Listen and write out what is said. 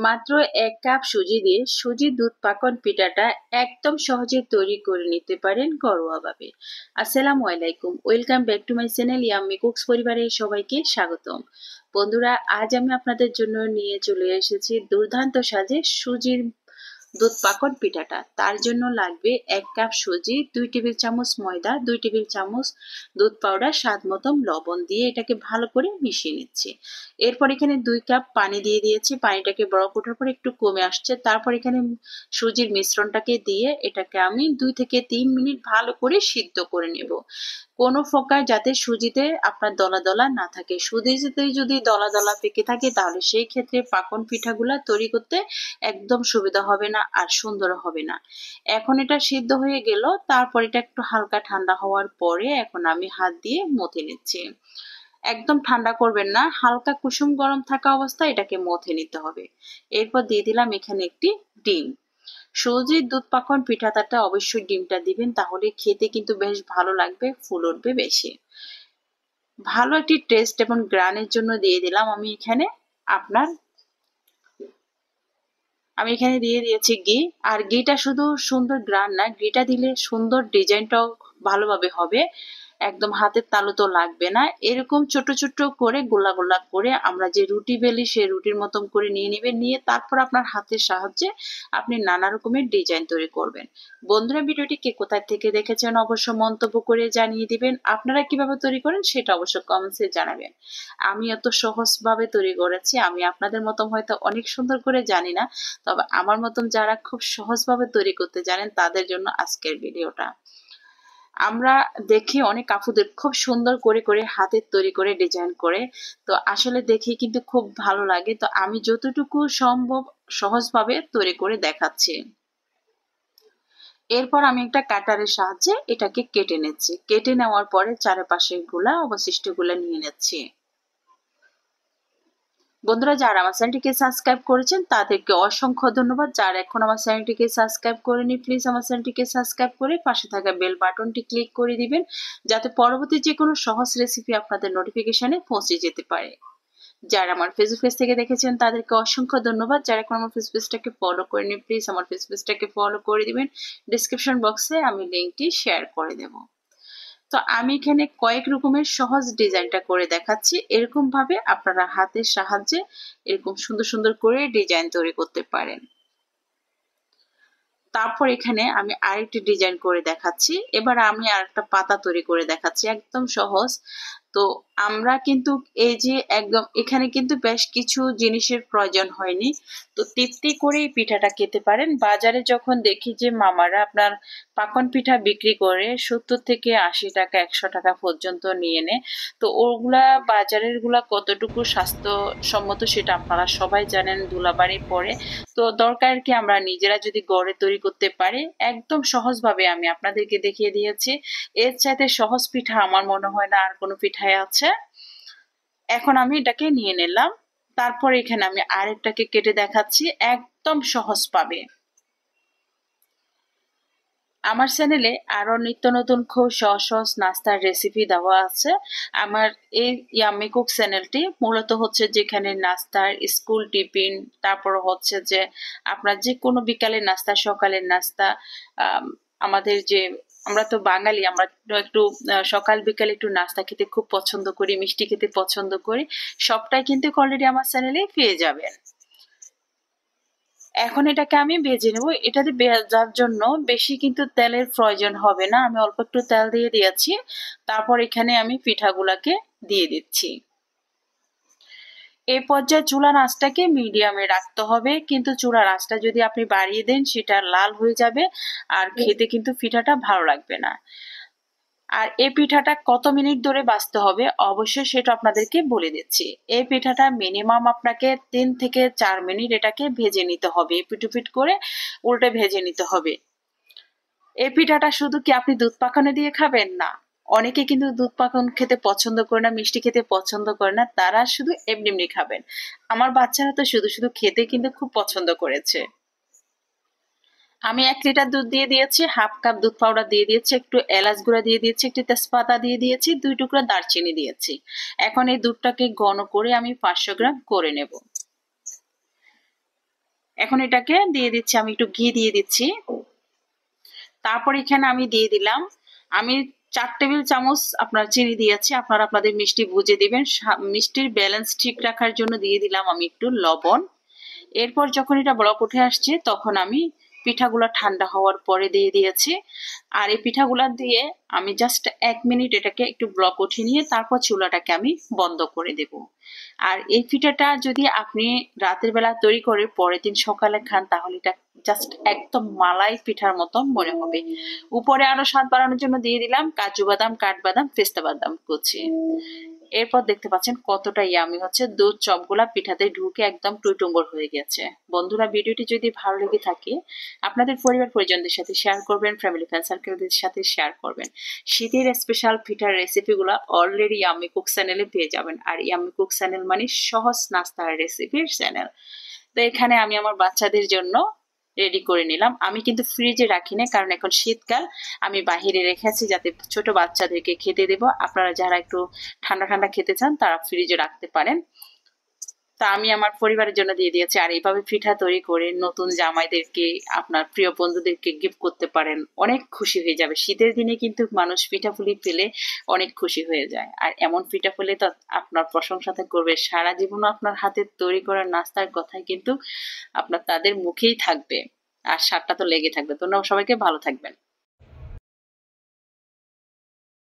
মাত্র ১ কাপ সুজি দিয়ে সুজির দুধ পাকন পিঠাটা একদম সহজে তৈরি করে নিতে পারেন ঘরোয়াভাবে। আসসালামু আলাইকুম, welcome back to my channel yummy cooks পরিবারের সবাইকে স্বাগতম। বন্ধুরা, আজ আমি আপনাদের জন্য নিয়ে চলে এসেছি দুর্দান্ত স্বাদে সুজির দুধ পাকন পিঠাটা। তার জন্য লাগবে ১ কাপ সুজি, ২ টেবিল চামচ ময়দা, ২ টেবিল চামচ দুধ পাউডার, স্বাদ মতো লবণ দিয়ে এটাকে ভালো করে মিশিয়ে নিচ্ছি। এরপর এখানে ২ কাপ পানি দিয়ে দিয়েছি। পানিটাকে বরফ ওঠার পর একটু কমে আসছে। তারপর এখানে সুজির মিশ্রণটাকে দিয়ে এটাকে আমি ২ থেকে ৩ মিনিট ভালো করে সিদ্ধ করে নেব। কোনো প্রকার যাতে সুজিতে আপনার দলা দলা না থাকে। সুজিতে যদি দলা দলা পেকে থাকে তাহলে সেই ক্ষেত্রে পাকন পিঠাগুলা তৈরি করতে একদম সুবিধা হবে না আর সুন্দর হবে না। এখন এটা সিদ্ধ হয়ে গেল। তারপর এটা একটু হালকা ঠান্ডা হওয়ার পরে এখন আমি হাত দিয়ে মথে নিচ্ছি। একদম ঠান্ডা করবেন না, হালকা কুসুম গরম থাকা অবস্থায় এটাকে মথে নিতে হবে। এরপর দিয়ে দিলাম এখানে একটি ডিম। সুজির দুধ পাকন পিঠাটাতে অবশ্যই ডিমটা দিবেন, তাহলে খেতে কিন্তু বেশ ভালো লাগবে, ফুল উঠবে বেশি। ভালো একটি টেস্ট এবং গ্রানের জন্য দিয়ে দিলাম আমি এখানে দিয়ে দিয়েছি ঘি। আর ঘিটা শুধু সুন্দর গ্রান না, ঘিটা দিলে সুন্দর ডিজাইনটাও ভালোভাবে হবে, একদম হাতের তালু তো লাগবে না। এরকম ছোট ছোট করে গোলা গোলা করে আমরা যে রুটি বেলি সেই রুটির মতন করে নিয়ে নেবেন। নিয়ে তারপর আপনার হাতের সাহায্যে আপনি নানা রকমের ডিজাইন তৈরি করবেন। বন্ধুরা, ভিডিওটি কে কোথায় থেকে দেখেছেন অবশ্য মন্তব্য করে জানিয়ে দিবেন। আপনারা কিভাবে তৈরি করেন সেটা অবশ্য কমেন্টসে জানাবেন। আমি এত সহজভাবে তৈরি করেছি, আমি আপনাদের মতো হয়তো অনেক সুন্দর করে জানি না, তবে আমার মতন যারা খুব সহজভাবে তৈরি করতে জানেন তাদের জন্য আজকের ভিডিওটা। আমরা দেখি অনেক আপুদের খুব সুন্দর করে করে হাতের তৈরি করে ডিজাইন করে, তো আসলে দেখে কিন্তু খুব ভালো লাগে। তো আমি যতটুকু সম্ভব সহজভাবে তৈরি করে দেখাচ্ছি। এরপর আমি একটা কাটারের সাহায্যে এটাকে কেটে নিচ্ছি। কেটে নেওয়ার পরে চারপাশের গুলা অবশিষ্ট গুলা নিয়ে নিচ্ছি। বন্ধুরা, যারা আমার চ্যানেলটিকে সাবস্ক্রাইব করেছেন তাদেরকে অসংখ্য ধন্যবাদ। যারা এখন আমার চ্যানেলটিকে সাবস্ক্রাইব করেনি, প্লিজ আমার চ্যানেলটিকে সাবস্ক্রাইব করে পাশে থাকা বেল বাটনটি ক্লিক করে দিবেন, যাতে পরবর্তী যে কোনো সহজ রেসিপি আপনাদের নোটিফিকেশনে পৌঁছে যেতে পারে। যারা আমার ফেসবুক পেজ থেকে দেখেছেন তাদেরকে অসংখ্য ধন্যবাদ। যারা এখন আমার ফেসবুক পেজটাকে ফলো করেনি, প্লিজ আমার ফেসবুক পেজটাকে ফলো করে দিবেন। ডিসক্রিপশন বক্সে আমি লিঙ্কটি শেয়ার করে দেব। তো আমি এখানে কয়েক রকমের সহজ ডিজাইনটা করে দেখাচ্ছি। এরকম ভাবে আপনারা হাতের সাহায্যে এরকম সুন্দর সুন্দর করে ডিজাইন তৈরি করতে পারেন। তারপর এখানে আমি আরেকটি ডিজাইন করে দেখাচ্ছি। এবার আমি আরেকটা পাতা তৈরি করে দেখাচ্ছি, একদম সহজ। তো আমরা কিন্তু এই যে একদম এখানে কিন্তু বেশ কিছু জিনিসের প্রয়োজন হয়নি, তো তৃপ্তি করেই পিঠাটা খেতে পারেন। বাজারে যখন দেখি যে মামারা আপনার পাকন পিঠা বিক্রি করে 70 থেকে 80 টাকা 100 টাকা পর্যন্ত নিয়ে নেয়, তো ওগুলা বাজারের গুলা কতটুকু স্বাস্থ্যসম্মত সেটা আপনারা সবাই জানেন, ধুলাবাড়ি পড়ে। তো দরকার কি আমরা নিজেরা যদি ঘরে তৈরি করতে পারি, একদম সহজভাবে আমি আপনাদেরকে দেখিয়ে দিয়েছি। এর চাইতে সহজ পিঠা আমার মনে হয় না আর কোনো পিঠাই আছে। এখন আমি এটাকে নিয়ে নিলাম। তারপর এখানে আমি আরেকটাকে কেটে দেখাচ্ছি, একদম সহজ পাবে। আমার চ্যানেলে আরো নিত্য নতুন খুব সহজ সহজ নাস্তার রেসিপি দেওয়া আছে। আমার এই ইয়াম্মি কুক চ্যানেলটি মূলত হচ্ছে যেখানে নাস্তার, স্কুল টিফিন, তারপর হচ্ছে যে আপনার যে কোনো বিকালের নাস্তা, সকালের নাস্তা, আমাদের যে আমরা তো বাঙালি, আমরা একটু সকাল বিকাল একটু নাস্তা খেতে খুব পছন্দ করি, মিষ্টি খেতে পছন্দ করি, সবটাই কিন্তু অলরেডি আমার চ্যানেলে পেয়ে যাবেন। এখন এটাকে আমি ভেজে নেব। এটাতে ভাজার জন্য বেশি কিন্তু তেলের প্রয়োজন হবে না, আমি অল্প একটু তেল দিয়ে দিয়েছি। তারপর এখানে আমি পিঠাগুলাকে দিয়ে দিচ্ছি। এই পর্যায়ে চুলার আঁচটাকে মিডিয়ামে রাখতে হবে, কিন্তু চুলার আঁচটা যদি আপনি বাড়িয়ে দেন সেটা লাল হয়ে যাবে আর খেতে কিন্তু পিঠাটা ভালো লাগবে না। আর এই পিঠাটা কত মিনিট ধরে ভাজতে হবে অবশ্যই সেটা আপনাদেরকে বলে দিচ্ছি। এই পিঠাটা মিনিমাম আপনাকে 3 থেকে 4 মিনিট এটাকে ভেজে নিতে হবে, এপিট ওপিট করে উল্টে ভেজে নিতে হবে। এই পিঠাটা শুধু কি আপনি দুধ পাকানো দিয়ে খাবেন না, অনেকে কিন্তু দুধ পাকন খেতে পছন্দ করে না, মিষ্টি খেতে পছন্দ করে না, তারা শুধু এমনি এমনি খাবেন। আমার বাচ্চারা তো শুধু শুধু খেতে কিন্তু খুব পছন্দ করেছে। আমি 1 লিটার দুধ দিয়ে দিয়েছি, হাফ কাপ দুধ পাউডার দিয়ে দিয়েছি, একটু এলাচ গুঁড়া দিয়ে দিয়েছি, একটু তেজপাতা দিয়ে দিয়েছি, 2 টুকরা দারচিনি দিয়েছি। এখন এই দুধটাকে ঘন করে আমি 500 গ্রাম করে নেব। এখন এটাকে দিয়ে দিচ্ছি, আমি একটু ঘি দিয়ে দিচ্ছি। তারপর এখানে আমি দিয়ে দিলাম, আমি 4 টেবিল চামচ আপনার চিনি দিয়েছি, আপনারা আপনাদের মিষ্টি বুঝে দিবেন। মিষ্টির ব্যালেন্স ঠিক রাখার জন্য দিয়ে দিলাম আমি একটু লবণ। এরপর যখন এটা ব্লক উঠে আসছে তখন আমি পিঠাগুলো ঠান্ডা হওয়ার পরে দিয়ে দিয়েছি। আর এই পিঠাগুলা দিয়ে আমি জাস্ট 1 মিনিট এটাকে একটু ব্লক উঠিয়ে নিয়ে তারপর চুলাটাকে আমি বন্ধ করে দেব। আর এই পিঠাটা যদি আপনি রাতের বেলা তৈরি করে পরের দিন সকালে খান তাহলে এটা জাস্ট একদম মালাই পিঠার মতো মনে হবে। উপরে আরো স্বাদ বাড়ানোর জন্য দিয়ে দিলাম কাজু বাদাম, কাঠবাদাম, পেস্তা বাদাম কুচি। এরপর দেখতে পাচ্ছেন কতটা ইয়ামি হচ্ছে, দুধ চপগুলা পিঠাতে ঢুকে একদম টইটুম্বর হয়ে গেছে। বন্ধুরা, ভিডিওটি যদি ভালো লেগে থাকে আপনাদের পরিবার পরিজনদের সাথে শেয়ার করবেন, ফ্যামিলি ফ্রেন্ড সার্কেলদের সাথে শেয়ার করবেন। শীতের স্পেশাল পিঠার রেসিপিগুলো অলরেডি ইয়াম্মি কুক চ্যানেলে পেয়ে যাবেন। আর ইয়াম্মি কুক চ্যানেল মানে সহজ নাস্তার রেসিপির চ্যানেল। তো এখানে আমি আমার বাচ্চাদের জন্য রেডি করে নিলাম। আমি কিন্তু ফ্রিজে রাখি না, কারণ এখন শীতকাল, আমি বাহিরে রেখেছি যাতে ছোট বাচ্চাদেরকে খেতে দেব। আপনারা যারা একটু ঠান্ডা ঠান্ডা খেতে চান তারা ফ্রিজে রাখতে পারেন। তা আমি আমার পরিবারের জন্য দিয়ে দিয়েছি। আর এইভাবে পিঠা তৈরি করে নতুন জামাইদেরকে, আপনার প্রিয় বন্ধুদেরকে গিফট করতে পারেন, অনেক খুশি হয়ে যাবে। শীতের দিনে কিন্তু মানুষ পিঠাপুলি পেলে অনেক খুশি হয়ে যায়। আর এমন পিঠা পেলে তো আপনার প্রশংসাতে করবে, সারা জীবন আপনার হাতে তৈরি করা নাস্তার কথাই কিন্তু আপনার তাদের মুখেই থাকবে। আর স্বাদটা তো লেগে থাকবে। ধন্যবাদ, সবাইকে ভালো থাকবেন।